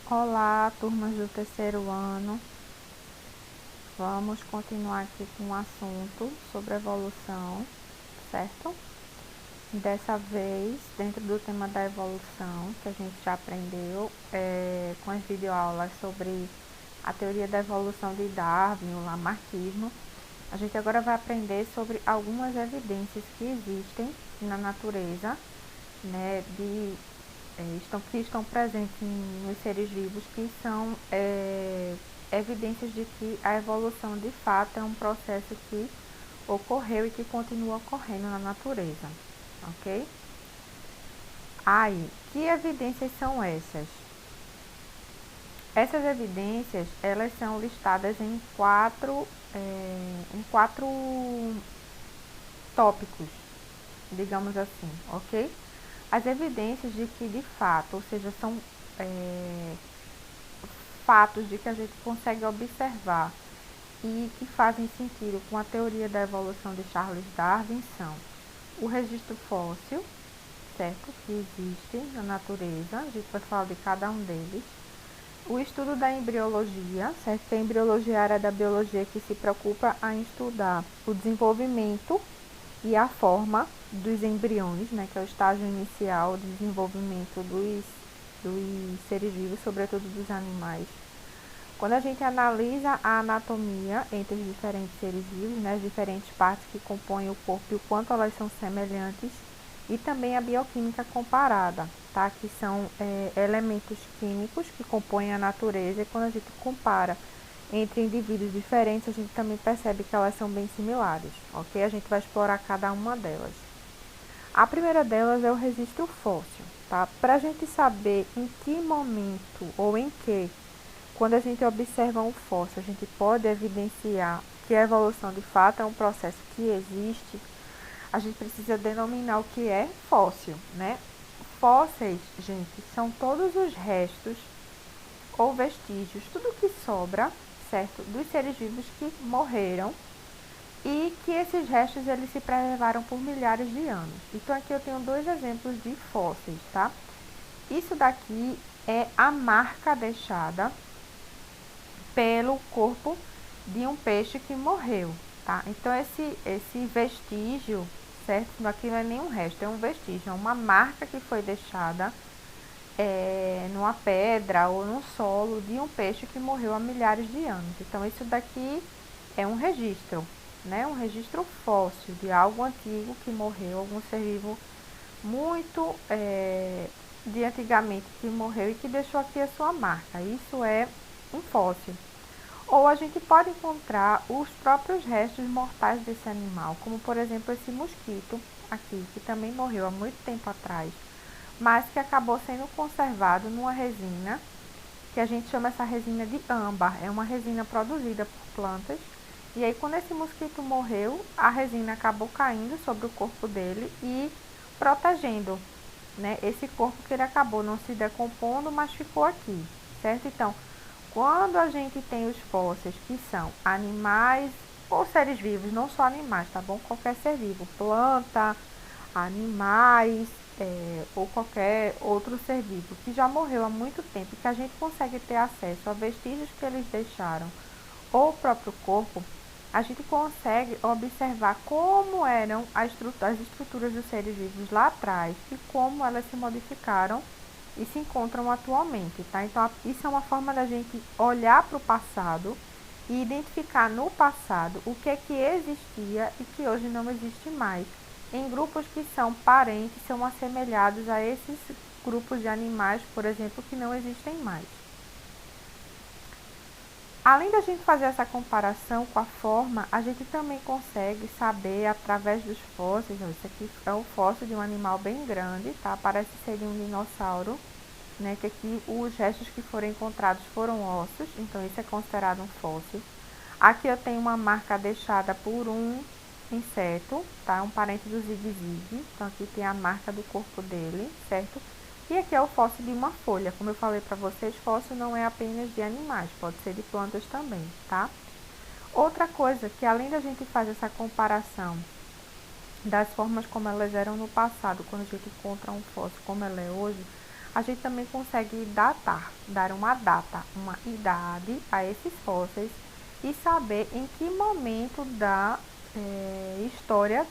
Olá, turmas do terceiro ano. Vamos continuar aqui com o assunto sobre evolução, certo? Dessa vez, dentro do tema da evolução, que a gente já aprendeu com as videoaulas sobre a teoria da evolução de Darwin, o Lamarckismo, a gente agora vai aprender sobre algumas evidências que existem na natureza, né, que estão presentes nos seres vivos, que são evidências de que a evolução de fato é um processo que ocorreu e que continua ocorrendo na natureza, ok? Aí, que evidências são essas? Essas evidências, elas são listadas em quatro tópicos, digamos assim, ok? As evidências de que de fato, ou seja, são fatos de que a gente consegue observar e que fazem sentido com a teoria da evolução de Charles Darwin são o registro fóssil, certo? Que existe na natureza, a gente vai falar de cada um deles. O estudo da embriologia, certo? Que a embriologia é a área da biologia que se preocupa em estudar o desenvolvimento e a forma dos embriões, né? Que é o estágio inicial de desenvolvimento dos seres vivos, sobretudo dos animais. Quando a gente analisa a anatomia entre os diferentes seres vivos, né, as diferentes partes que compõem o corpo e o quanto elas são semelhantes, e também a bioquímica comparada, tá? Que são elementos químicos que compõem a natureza, e quando a gente compara entre indivíduos diferentes, a gente também percebe que elas são bem similares, ok? A gente vai explorar cada uma delas. A primeira delas é o registro fóssil, tá? Para a gente saber em que momento ou em que, quando a gente observa um fóssil, a gente pode evidenciar que a evolução de fato é um processo que existe, a gente precisa denominar o que é fóssil, né? Fósseis, gente, são todos os restos ou vestígios, tudo que sobra, certo, dos seres vivos que morreram e que esses restos eles se preservaram por milhares de anos. Então aqui eu tenho dois exemplos de fósseis, tá? Isso daqui é a marca deixada pelo corpo de um peixe que morreu, tá? Então esse vestígio, certo? Aqui não é nenhum resto, é um vestígio, é uma marca que foi deixada numa pedra ou no solo de um peixe que morreu há milhares de anos. Então isso daqui é um registro, né? Um registro fóssil de algo antigo que morreu, algum ser vivo muito de antigamente que morreu e que deixou aqui a sua marca. Isso é um fóssil. Ou a gente pode encontrar os próprios restos mortais desse animal, como por exemplo esse mosquito aqui, que também morreu há muito tempo atrás, mas que acabou sendo conservado numa resina, que a gente chama essa resina de âmbar. É uma resina produzida por plantas. E aí quando esse mosquito morreu, a resina acabou caindo sobre o corpo dele e protegendo, né, esse corpo, que ele acabou não se decompondo, mas ficou aqui, certo? Então, quando a gente tem os fósseis, que são animais ou seres vivos, não só animais, tá bom? Qualquer ser vivo, planta, animais, ou qualquer outro ser vivo que já morreu há muito tempo e que a gente consegue ter acesso a vestígios que eles deixaram ou o próprio corpo, a gente consegue observar como eram as estruturas dos seres vivos lá atrás e como elas se modificaram e se encontram atualmente, tá? Então, isso é uma forma da gente olhar para o passado e identificar no passado o que é que existia e que hoje não existe mais, em grupos que são parentes, são assemelhados a esses grupos de animais, por exemplo, que não existem mais. Além da gente fazer essa comparação com a forma, a gente também consegue saber através dos fósseis. Ó, isso aqui é um fóssil de um animal bem grande, tá? Parece ser de um dinossauro, né? Que aqui os restos que foram encontrados foram ossos, então isso é considerado um fóssil. Aqui eu tenho uma marca deixada por um inseto, tá? Um parente do zigue-zague. Então aqui tem a marca do corpo dele, certo? E aqui é o fóssil de uma folha. Como eu falei para vocês, fóssil não é apenas de animais, pode ser de plantas também, tá? Outra coisa que além da gente fazer essa comparação das formas como elas eram no passado, quando a gente encontra um fóssil como ela é hoje, a gente também consegue datar, dar uma data, uma idade a esses fósseis e saber em que momento da história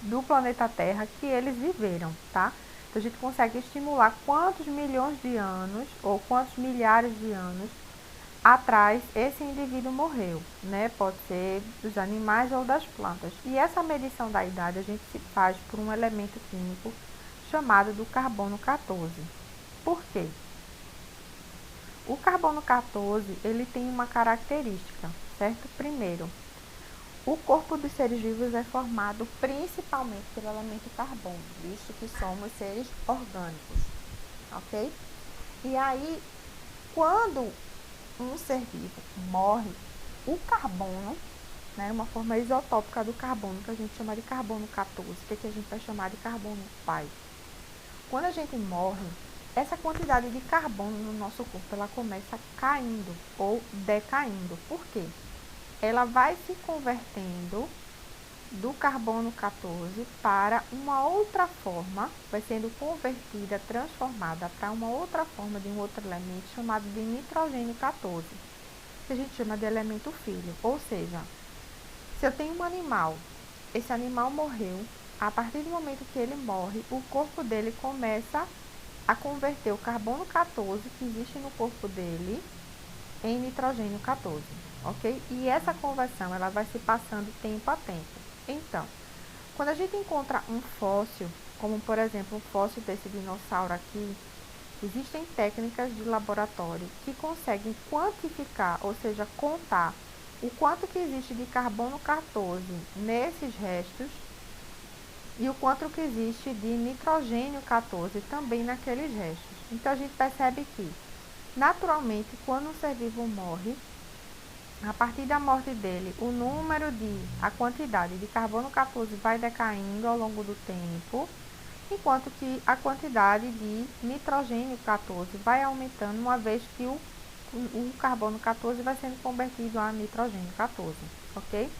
do planeta Terra que eles viveram, tá? Então a gente consegue estimular quantos milhões de anos ou quantos milhares de anos atrás esse indivíduo morreu, né? Pode ser dos animais ou das plantas. E essa medição da idade a gente se faz por um elemento químico chamado do carbono 14. Por quê? O carbono 14, ele tem uma característica, certo? Primeiro, o corpo dos seres vivos é formado principalmente pelo elemento carbono, visto que somos seres orgânicos, ok? E aí, quando um ser vivo morre, o carbono, né, uma forma isotópica do carbono, que a gente chama de carbono 14, que a gente vai chamar de carbono pai. Quando a gente morre, essa quantidade de carbono no nosso corpo, ela começa caindo ou decaindo. Por quê? Ela vai se convertendo do carbono 14 para uma outra forma, vai sendo convertida, transformada para uma outra forma de um outro elemento chamado de nitrogênio 14, que a gente chama de elemento filho. Ou seja, se eu tenho um animal, esse animal morreu, a partir do momento que ele morre, o corpo dele começa a converter o carbono 14 que existe no corpo dele em nitrogênio 14, ok? E essa conversão ela vai se passando tempo a tempo. Então, quando a gente encontra um fóssil, como por exemplo um fóssil desse dinossauro aqui, existem técnicas de laboratório que conseguem quantificar, ou seja, contar o quanto que existe de carbono 14 nesses restos e o quanto que existe de nitrogênio 14 também naqueles restos. Então a gente percebe que, naturalmente, quando um ser vivo morre, a partir da morte dele, a quantidade de carbono 14 vai decaindo ao longo do tempo, enquanto que a quantidade de nitrogênio 14 vai aumentando, uma vez que o carbono 14 vai sendo convertido a nitrogênio 14, ok?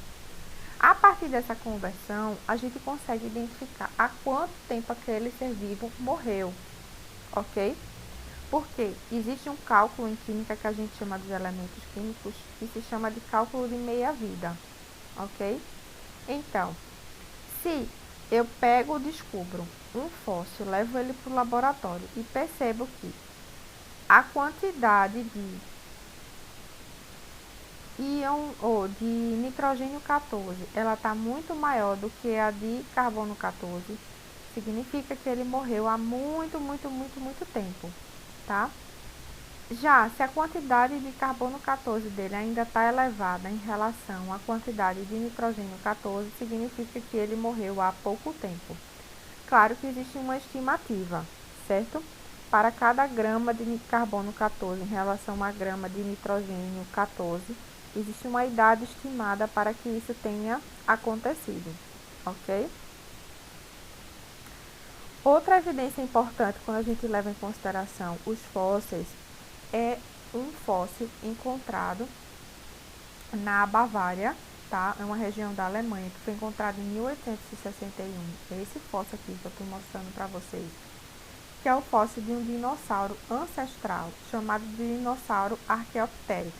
A partir dessa conversão, a gente consegue identificar há quanto tempo aquele ser vivo morreu, ok? Porque existe um cálculo em química que a gente chama dos elementos químicos, que se chama de cálculo de meia-vida, ok? Então, se eu descubro um fóssil, levo ele para o laboratório e percebo que a quantidade de íon ou de nitrogênio 14, ela está muito maior do que a de carbono 14, significa que ele morreu há muito tempo, tá? Já se a quantidade de carbono 14 dele ainda está elevada em relação à quantidade de nitrogênio 14, significa que ele morreu há pouco tempo. Claro que existe uma estimativa, certo? Para cada grama de carbono 14 em relação a grama de nitrogênio 14, existe uma idade estimada para que isso tenha acontecido, ok? Outra evidência importante quando a gente leva em consideração os fósseis é um fóssil encontrado na Bavária, tá? É uma região da Alemanha que foi encontrado em 1861. É esse fóssil aqui que eu estou mostrando para vocês, que é o fóssil de um dinossauro ancestral chamado de dinossauro Archaeopteryx.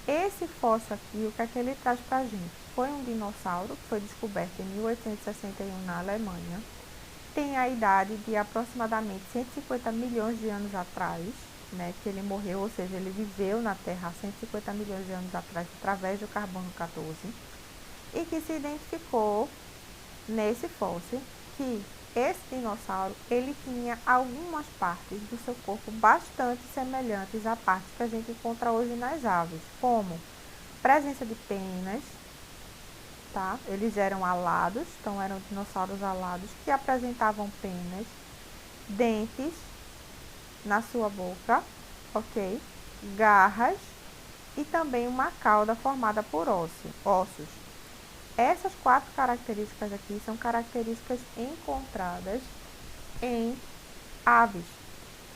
Esse fóssil aqui, o que é que ele traz para a gente? Foi um dinossauro que foi descoberto em 1861 na Alemanha. Tem a idade de aproximadamente 150 milhões de anos atrás, né, que ele morreu, ou seja, ele viveu na Terra há 150 milhões de anos atrás através do carbono 14, e que se identificou nesse fóssil que esse dinossauro ele tinha algumas partes do seu corpo bastante semelhantes à parte que a gente encontra hoje nas aves, como presença de penas, tá? Eles eram alados, então eram dinossauros alados que apresentavam penas, dentes na sua boca, ok? Garras e também uma cauda formada por ossos. Essas 4 características aqui são características encontradas em aves.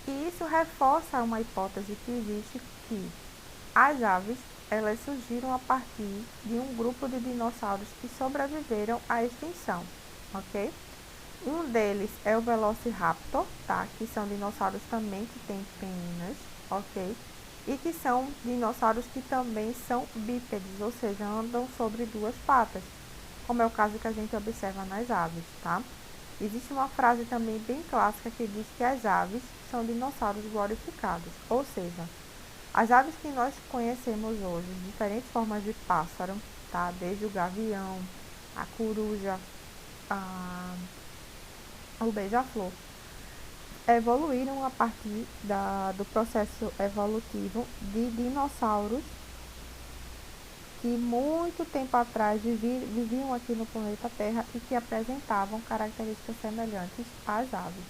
E isso reforça uma hipótese que existe que as aves elas surgiram a partir de um grupo de dinossauros que sobreviveram à extinção, ok? Um deles é o Velociraptor, tá? Que são dinossauros também que têm penas, ok? E que são dinossauros que também são bípedes, ou seja, andam sobre duas patas, como é o caso que a gente observa nas aves, tá? Existe uma frase também bem clássica que diz que as aves são dinossauros glorificados, ou seja, as aves que nós conhecemos hoje, diferentes formas de pássaro, tá? Desde o gavião, a coruja, o beija-flor, evoluíram a partir do processo evolutivo de dinossauros que muito tempo atrás viviam aqui no planeta Terra e que apresentavam características semelhantes às aves.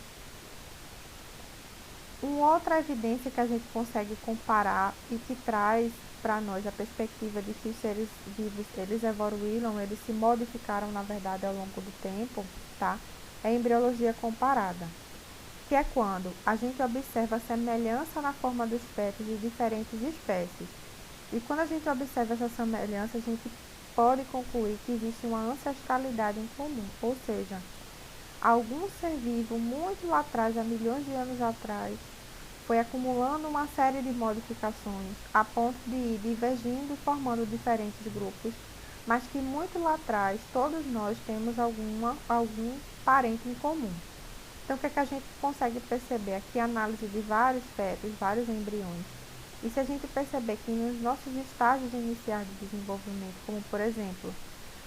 Uma outra evidência que a gente consegue comparar e que traz para nós a perspectiva de que os seres vivos, eles evoluíram, eles se modificaram, na verdade, ao longo do tempo, tá? É a embriologia comparada, que é quando a gente observa a semelhança na forma dos fetos de diferentes espécies. E quando a gente observa essa semelhança, a gente pode concluir que existe uma ancestralidade em comum, ou seja, algum ser vivo muito lá atrás, há milhões de anos atrás, foi acumulando uma série de modificações a ponto de ir divergindo e formando diferentes grupos, mas que muito lá atrás todos nós temos algum parente em comum. Então, o que é que a gente consegue perceber aqui? A análise de vários fetos, vários embriões. E se a gente perceber que nos nossos estágios iniciais de desenvolvimento, como por exemplo,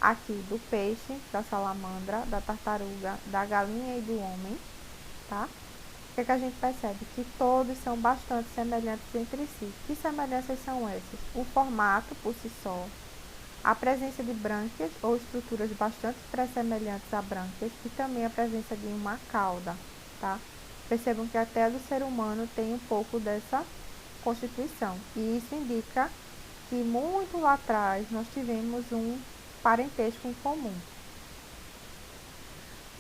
aqui do peixe, da salamandra, da tartaruga, da galinha e do homem, tá? O que é que a gente percebe? Que todos são bastante semelhantes entre si. Que semelhanças são essas? O formato por si só, a presença de brânquias ou estruturas bastante pré-semelhantes a brânquias e também a presença de uma cauda, tá? Percebam que até do ser humano tem um pouco dessa constituição. E isso indica que muito lá atrás nós tivemos um parentesco em comum.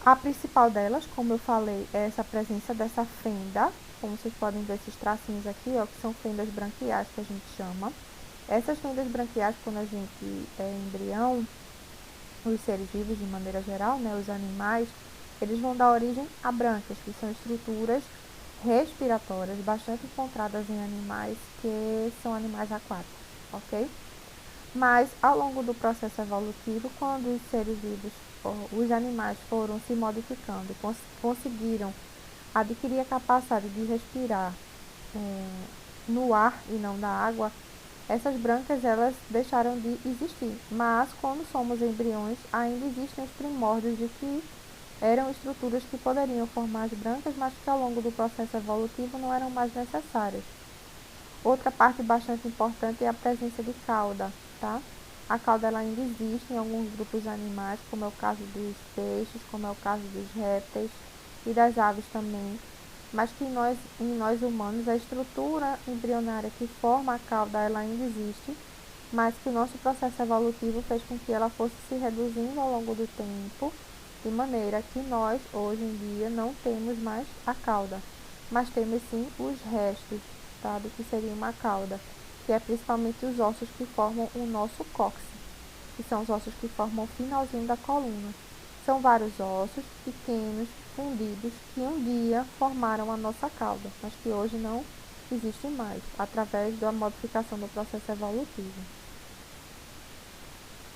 A principal delas, como eu falei, é essa presença dessa fenda, como vocês podem ver esses tracinhos aqui, ó, que são fendas branquiais que a gente chama. Essas fendas branquiais, quando a gente é embrião, os seres vivos de maneira geral, né, os animais, eles vão dar origem a brânquias, que são estruturas respiratórias bastante encontradas em animais que são animais aquáticos, ok? Mas ao longo do processo evolutivo, quando os seres vivos, os animais foram se modificando e conseguiram adquirir a capacidade de respirar no ar e não na água, essas brânquias elas deixaram de existir. Mas quando somos embriões, ainda existem os primórdios de que eram estruturas que poderiam formar as brânquias, mas que ao longo do processo evolutivo não eram mais necessárias. Outra parte bastante importante é a presença de cauda, tá? A cauda ela ainda existe em alguns grupos animais, como é o caso dos peixes, como é o caso dos répteis e das aves também, mas que em nós humanos a estrutura embrionária que forma a cauda ela ainda existe, mas que o nosso processo evolutivo fez com que ela fosse se reduzindo ao longo do tempo, de maneira que nós hoje em dia não temos mais a cauda, mas temos sim os restos, tá, do que seria uma cauda, que é principalmente os ossos que formam o nosso cóccix, que são os ossos que formam o finalzinho da coluna. São vários ossos pequenos, fundidos, que um dia formaram a nossa cauda, mas que hoje não existem mais, através da modificação do processo evolutivo.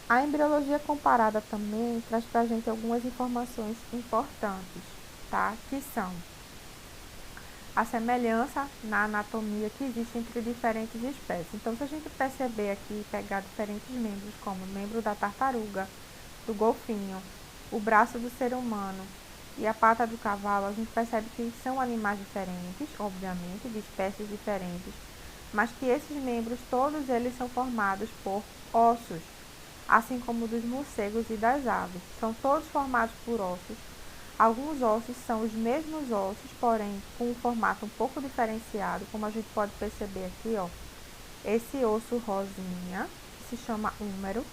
A embriologia comparada também traz para a gente algumas informações importantes, tá? Que são a semelhança na anatomia que existe entre diferentes espécies. Então, se a gente perceber aqui, pegar diferentes membros, como o membro da tartaruga, do golfinho, o braço do ser humano e a pata do cavalo, a gente percebe que são animais diferentes, obviamente, de espécies diferentes, mas que esses membros, todos eles são formados por ossos, assim como dos morcegos e das aves. São todos formados por ossos. Alguns ossos são os mesmos ossos, porém com um formato um pouco diferenciado, como a gente pode perceber aqui, ó. Esse osso rosinha, que se chama húmero,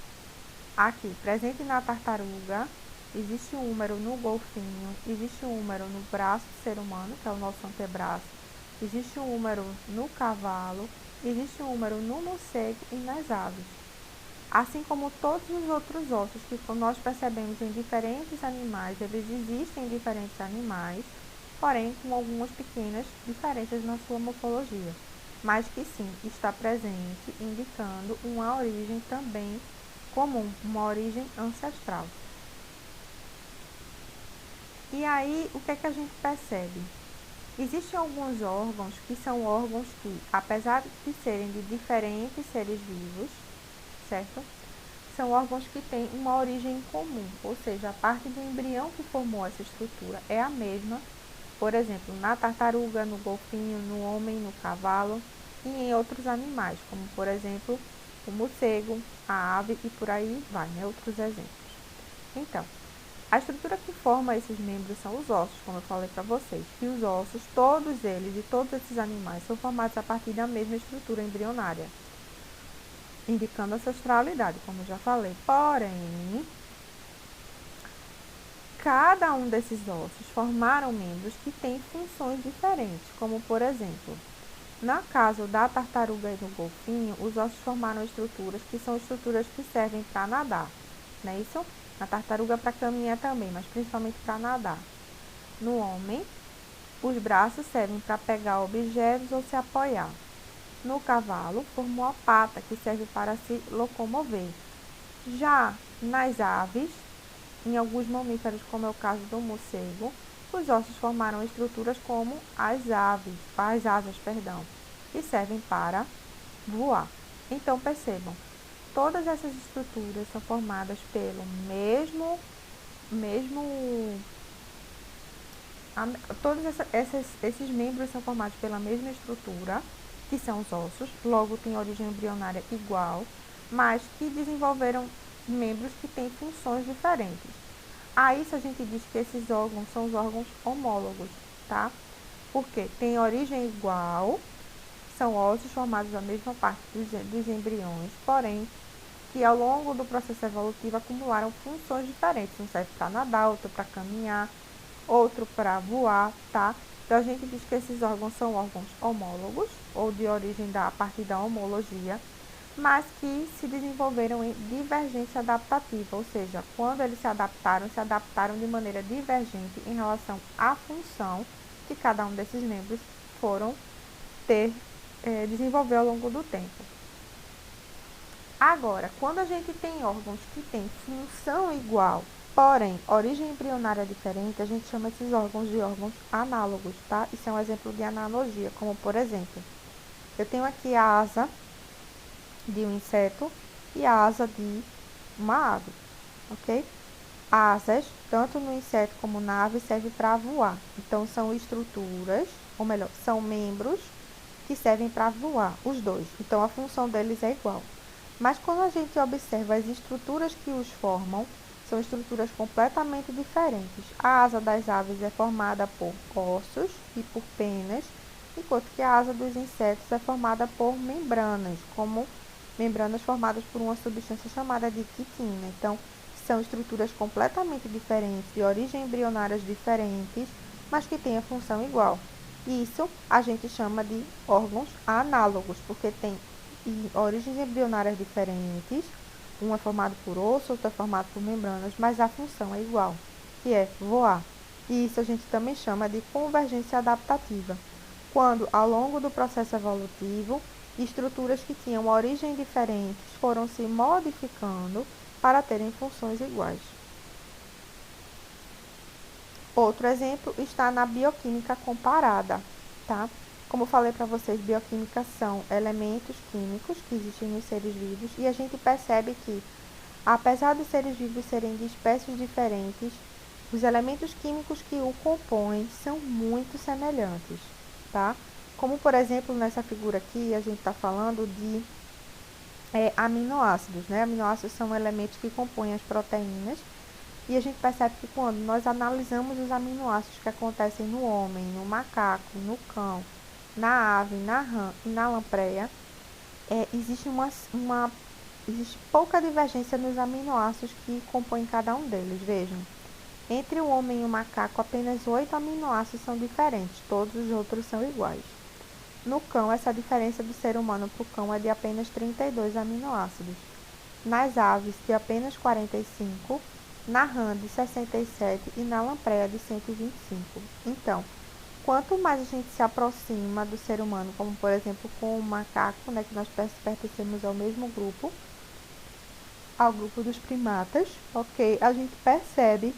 aqui, presente na tartaruga, existe um húmero no golfinho, existe um húmero no braço do ser humano, que é o nosso antebraço, existe um húmero no cavalo, existe um húmero no morcego e nas aves. Assim como todos os outros ossos que nós percebemos em diferentes animais, eles existem em diferentes animais, porém com algumas pequenas diferenças na sua morfologia, mas que sim, está presente, indicando uma origem também comum, uma origem ancestral. E aí, o que é que a gente percebe? Existem alguns órgãos que são órgãos que, apesar de serem de diferentes seres vivos, certo? São órgãos que têm uma origem comum, ou seja, a parte do embrião que formou essa estrutura é a mesma, por exemplo, na tartaruga, no golfinho, no homem, no cavalo e em outros animais, como por exemplo o morcego, a ave e por aí vai, né? Outros exemplos. Então, a estrutura que forma esses membros são os ossos, como eu falei para vocês. E os ossos, todos eles e todos esses animais são formados a partir da mesma estrutura embrionária, indicando ancestralidade, como eu já falei. Porém, cada um desses ossos formaram membros que têm funções diferentes, como por exemplo, no caso da tartaruga e do golfinho, os ossos formaram estruturas que são estruturas que servem para nadar, não é isso? Na tartaruga para caminhar também, mas principalmente para nadar. No homem, os braços servem para pegar objetos ou se apoiar. No cavalo, formou a pata, que serve para se locomover. Já nas aves, em alguns mamíferos, como é o caso do morcego, os ossos formaram estruturas como as asas, que servem para voar. Então, percebam, todas essas estruturas são formadas pelo mesmo todos esses membros são formados pela mesma estrutura, que são os ossos, logo tem origem embrionária igual, mas que desenvolveram membros que têm funções diferentes. A isso a gente diz que esses órgãos são os órgãos homólogos, tá? Porque tem origem igual, são ossos formados da mesma parte dos embriões, porém que ao longo do processo evolutivo acumularam funções diferentes. Um serve para nadar, outro para caminhar, outro para voar, tá? Então a gente diz que esses órgãos são órgãos homólogos, ou de origem a partir da homologia, mas que se desenvolveram em divergência adaptativa, ou seja, quando eles se adaptaram de maneira divergente em relação à função que cada um desses membros foram desenvolver ao longo do tempo. Agora, quando a gente tem órgãos que têm função igual, porém origem embrionária diferente, a gente chama esses órgãos de órgãos análogos, tá? Isso é um exemplo de analogia, como por exemplo, eu tenho aqui a asa de um inseto e a asa de uma ave, ok? Asas, tanto no inseto como na ave, servem para voar. Então, são estruturas, ou melhor, são membros que servem para voar, os dois. Então, a função deles é igual. Mas quando a gente observa as estruturas que os formam, são estruturas completamente diferentes. A asa das aves é formada por ossos e por penas, enquanto que a asa dos insetos é formada por membranas, como membranas formadas por uma substância chamada de quitina. Então, são estruturas completamente diferentes, de origem embrionárias diferentes, mas que têm a função igual. Isso a gente chama de órgãos análogos, porque tem origens embrionárias diferentes, um é formado por osso, outro é formado por membranas, mas a função é igual, que é voar. E isso a gente também chama de convergência adaptativa, quando, ao longo do processo evolutivo, estruturas que tinham origem diferentes foram se modificando para terem funções iguais. Outro exemplo está na bioquímica comparada, tá? Como eu falei para vocês, bioquímica são elementos químicos que existem nos seres vivos e a gente percebe que, apesar dos seres vivos serem de espécies diferentes, os elementos químicos que o compõem são muito semelhantes, tá? Como, por exemplo, nessa figura aqui, a gente está falando de aminoácidos, né? Aminoácidos são elementos que compõem as proteínas e a gente percebe que quando nós analisamos os aminoácidos que acontecem no homem, no macaco, no cão, na ave, na rã e na lampreia, existe existe pouca divergência nos aminoácidos que compõem cada um deles. Vejam, entre o homem e o macaco, apenas 8 aminoácidos são diferentes, todos os outros são iguais. No cão, essa diferença do ser humano para o cão é de apenas 32 aminoácidos. nas aves de apenas 45, na rã de 67 e na lampreia de 125. Então, quanto mais a gente se aproxima do ser humano, como por exemplo com o macaco, né, que nós pertencemos ao mesmo grupo, ao grupo dos primatas, ok? A gente percebe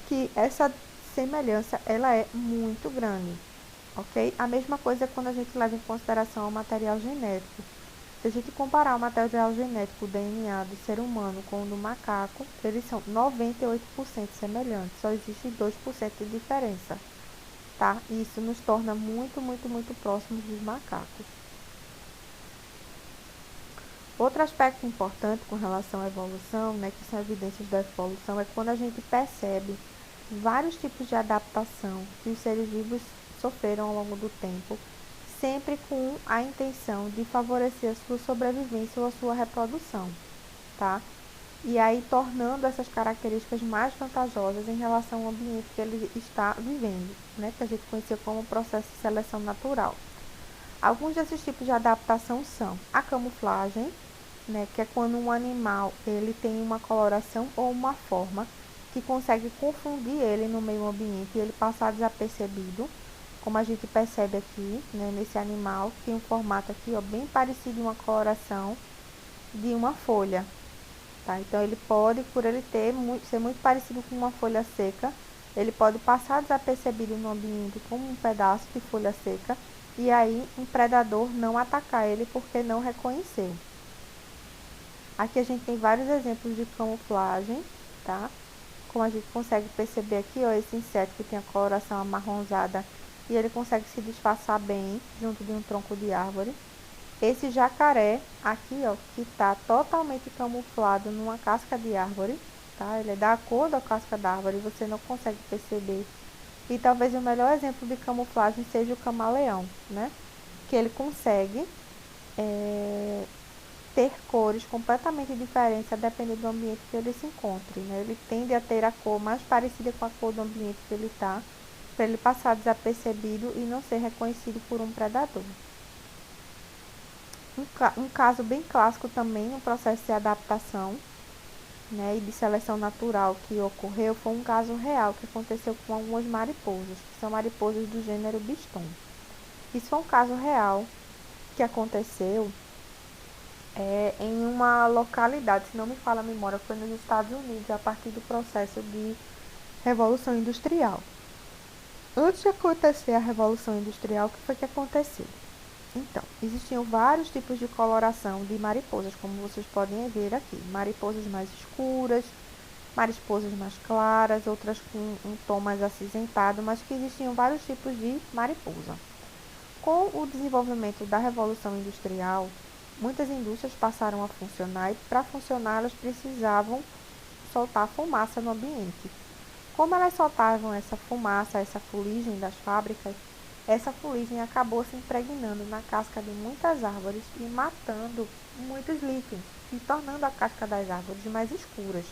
que essa semelhança ela é muito grande, ok? A mesma coisa quando a gente leva em consideração o material genético. Se a gente comparar o material genético, o DNA do ser humano com o do macaco, eles são 98% semelhantes, só existe 2% de diferença, tá? E isso nos torna muito, muito, muito próximos dos macacos. Outro aspecto importante com relação à evolução, né, que são evidências da evolução, é quando a gente percebe vários tipos de adaptação que os seres vivos sofreram ao longo do tempo, sempre com a intenção de favorecer a sua sobrevivência ou a sua reprodução, tá? E aí tornando essas características mais vantajosas em relação ao ambiente que ele está vivendo, né, que a gente conhecia como processo de seleção natural. Alguns desses tipos de adaptação são a camuflagem, né, que é quando um animal ele tem uma coloração ou uma forma que consegue confundir ele no meio ambiente e ele passar desapercebido, como a gente percebe aqui, né, nesse animal, que tem um formato aqui, ó, bem parecido com uma coloração de uma folha, tá? Então ele pode, por ele ser muito parecido com uma folha seca, ele pode passar desapercebido no ambiente como um pedaço de folha seca e aí um predador não atacar ele porque não reconheceu. Aqui a gente tem vários exemplos de camuflagem, tá? Como a gente consegue perceber aqui, ó, esse inseto que tem a coloração amarronzada e ele consegue se disfarçar bem junto de um tronco de árvore. Esse jacaré aqui, ó, que está totalmente camuflado numa casca de árvore, tá? Ele é da cor da casca da árvore, você não consegue perceber. E talvez o melhor exemplo de camuflagem seja o camaleão, né? Que ele consegue ter cores completamente diferentes a depender do ambiente que ele se encontre, né? Ele tende a ter a cor mais parecida com a cor do ambiente que ele está, para ele passar desapercebido e não ser reconhecido por um predador. Um caso bem clássico também no processo de adaptação, né, e de seleção natural que ocorreu foi um caso real que aconteceu com algumas mariposas, que são mariposas do gênero Biston. Isso foi um caso real que aconteceu em uma localidade, se não me falha a memória, foi nos Estados Unidos, a partir do processo de Revolução Industrial. Antes de acontecer a Revolução Industrial, o que foi que aconteceu? Então, existiam vários tipos de coloração de mariposas, como vocês podem ver aqui. Mariposas mais escuras, mariposas mais claras, outras com um tom mais acinzentado, mas que existiam vários tipos de mariposa. Com o desenvolvimento da Revolução Industrial, muitas indústrias passaram a funcionar e para funcionar elas precisavam soltar fumaça no ambiente. Como elas soltavam essa fumaça, essa fuligem das fábricas, essa fuligem acabou se impregnando na casca de muitas árvores e matando muitos líquens e tornando a casca das árvores mais escuras.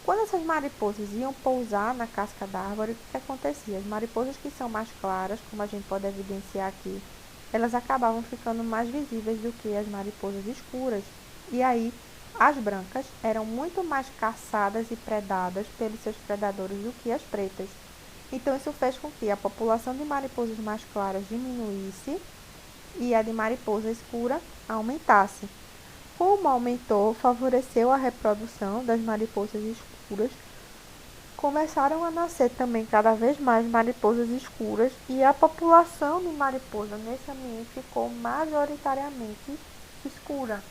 Quando essas mariposas iam pousar na casca da árvore, o que acontecia? As mariposas que são mais claras, como a gente pode evidenciar aqui, elas acabavam ficando mais visíveis do que as mariposas escuras. E aí, as brancas eram muito mais caçadas e predadas pelos seus predadores do que as pretas. Então, isso fez com que a população de mariposas mais claras diminuísse e a de mariposa escura aumentasse. Como aumentou, favoreceu a reprodução das mariposas escuras. Começaram a nascer também cada vez mais mariposas escuras e a população de mariposa nesse ambiente ficou majoritariamente escura.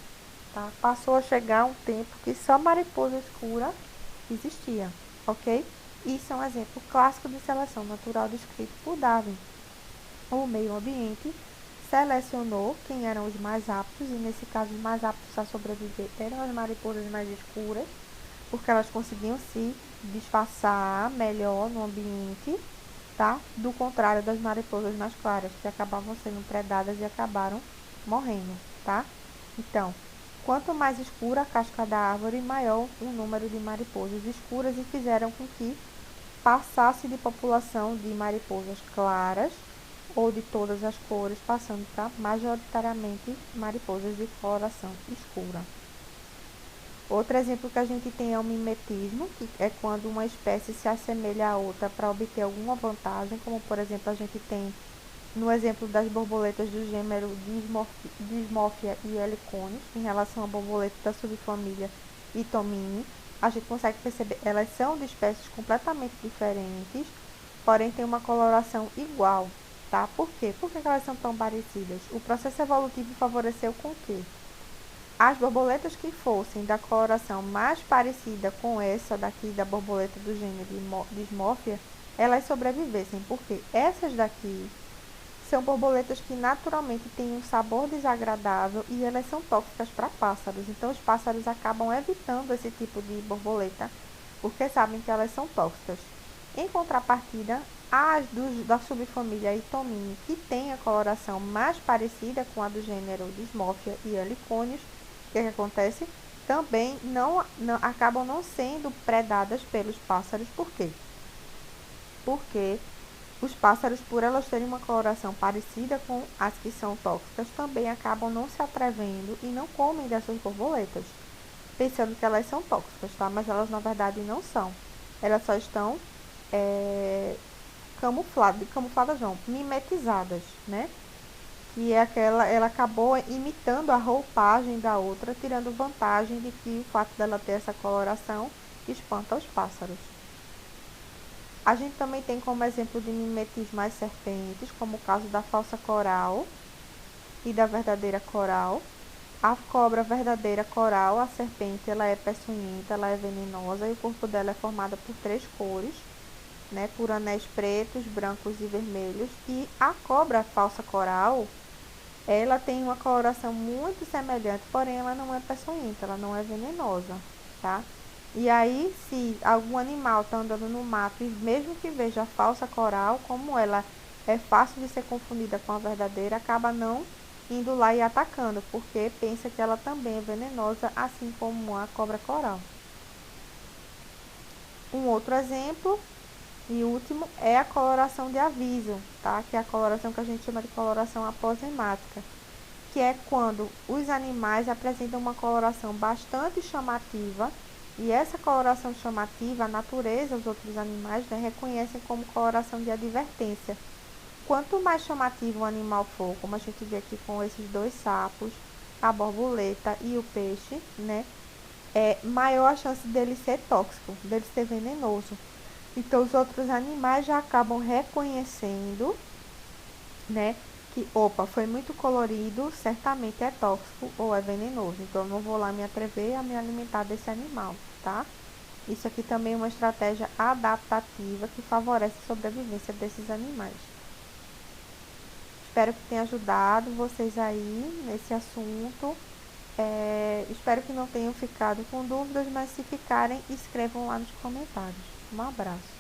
Tá? Passou a chegar um tempo que só mariposa escura existia, ok? Isso é um exemplo clássico de seleção natural descrito por Darwin. O meio ambiente selecionou quem eram os mais aptos, e nesse caso os mais aptos a sobreviver eram as mariposas mais escuras, porque elas conseguiam se disfarçar melhor no ambiente, tá? Do contrário das mariposas mais claras, que acabavam sendo predadas e acabaram morrendo, tá? Então, quanto mais escura a casca da árvore, maior o número de mariposas escuras, e fizeram com que passasse de população de mariposas claras ou de todas as cores, passando para majoritariamente mariposas de coloração escura. Outro exemplo que a gente tem é o mimetismo, que é quando uma espécie se assemelha à outra para obter alguma vantagem, como por exemplo a gente tem no exemplo das borboletas do gênero Dysmorphia e Heliconis, em relação à borboleta da subfamília Itomini, a gente consegue perceber, elas são de espécies completamente diferentes, porém têm uma coloração igual, tá? Por quê? Por que elas são tão parecidas? O processo evolutivo favoreceu com o quê? As borboletas que fossem da coloração mais parecida com essa daqui da borboleta do gênero Dysmorphia, elas sobrevivessem, porque essas daqui são borboletas que naturalmente têm um sabor desagradável e elas são tóxicas para pássaros. Então os pássaros acabam evitando esse tipo de borboleta porque sabem que elas são tóxicas. Em contrapartida, as da subfamília Itomini, que tem a coloração mais parecida com a do gênero Dysmorphia e Heliconis, o que acontece? Também acabam não sendo predadas pelos pássaros. Por quê? Porque os pássaros, por elas terem uma coloração parecida com as que são tóxicas, também acabam não se atrevendo e não comem dessas borboletas, pensando que elas são tóxicas, tá? Mas elas na verdade não são. Elas só estão camufladas não, mimetizadas, né? Que é aquela, ela acabou imitando a roupagem da outra, tirando vantagem de que o fato dela ter essa coloração espanta os pássaros. A gente também tem como exemplo de mimetismo as serpentes, como o caso da falsa coral e da verdadeira coral. A cobra verdadeira coral, a serpente, ela é peçonhenta, ela é venenosa e o corpo dela é formado por 3 cores, né, por anéis pretos, brancos e vermelhos. E a cobra falsa coral, ela tem uma coloração muito semelhante, porém ela não é peçonhenta, ela não é venenosa, tá? E aí, se algum animal está andando no mato e mesmo que veja a falsa coral, como ela é fácil de ser confundida com a verdadeira, acaba não indo lá e atacando, porque pensa que ela também é venenosa, assim como a cobra coral. Um outro exemplo e último é a coloração de aviso, tá? Que é a coloração que a gente chama de coloração aposemática, que é quando os animais apresentam uma coloração bastante chamativa, e essa coloração chamativa, a natureza, os outros animais, né, reconhecem como coloração de advertência. Quanto mais chamativo o animal for, como a gente vê aqui com esses 2 sapos, a borboleta e o peixe, né, é maior a chance dele ser tóxico, dele ser venenoso. Então os outros animais já acabam reconhecendo, né, que, opa, foi muito colorido, certamente é tóxico ou é venenoso. Então eu não vou lá me atrever a me alimentar desse animal, tá? Isso aqui também é uma estratégia adaptativa que favorece a sobrevivência desses animais. Espero que tenha ajudado vocês aí nesse assunto. Espero que não tenham ficado com dúvidas, mas se ficarem, escrevam lá nos comentários. Um abraço.